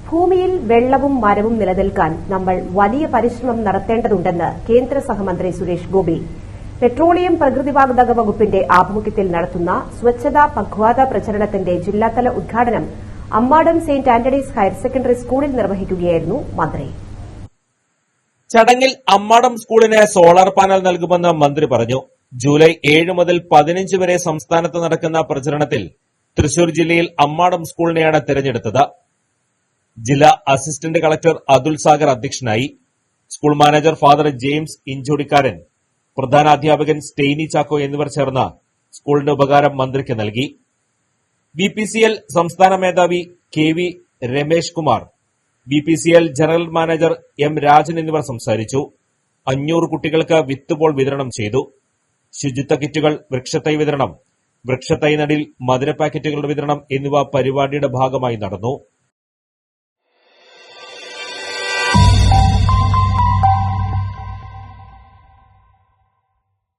ഭൂമിയിൽ വെള്ളവും മരവും നിലനിൽക്കാൻ നമ്മൾ വലിയ പരിശ്രമം നടത്തേണ്ടതുണ്ടെന്ന് കേന്ദ്ര സഹമന്ത്രി സുരേഷ് ഗോപി. പെട്രോളിയം പ്രകൃതിവാതക വകുപ്പിന്റെ ആഭിമുഖ്യത്തിൽ നടത്തുന്ന സ്വച്ഛതാ പഖ്വാത പ്രചരണത്തിന്റെ ജില്ലാതല ഉദ്ഘാടനം Ammadam saint Antony's higher secondary സ്കൂളിൽ നിർവഹിക്കുകയായിരുന്നു മന്ത്രി. ചടങ്ങിൽ അമ്മാടം സ്കൂളിന് സോളാർ പാനൽ നൽകുമെന്ന് മന്ത്രി പറഞ്ഞു. ജൂലൈ 7 മുതൽ 15 വരെ സംസ്ഥാനത്ത് നടക്കുന്ന പ്രചരണത്തിൽ തൃശൂർ ജില്ലയിൽ അമ്മാടം സ്കൂളിനെയാണ് തെരഞ്ഞെടുത്തത്. ജില്ലാ അസിസ്റ്റന്റ് കളക്ടർ അതുൽ സാഗർ അധ്യക്ഷനായി. School manager father James Inchodikkaran, പ്രധാനാധ്യാപകൻ സ്റ്റെയ്നി ചാക്കോ എന്നിവർ ചേർന്ന് സ്കൂളിന്റെ ഉപകാരം മന്ത്രിക്ക് നൽകി. ബിപിസിഎൽ സംസ്ഥാന മേധാവി K V. Ramesh Kumar, BPCL general manager M Rajan എന്നിവർ സംസാരിച്ചു. 500 കുട്ടികൾക്ക് വിത്തുപോൾ വിതരണം ചെയ്തു. ശുചിത്വ കിറ്റുകൾ, വൃക്ഷത്തൈ വിതരണം, വൃക്ഷത്തൈ നടിൽ, മധുര പാക്കറ്റുകളുടെ വിതരണം എന്നിവ പരിപാടിയുടെ ഭാഗമായി നടന്നു.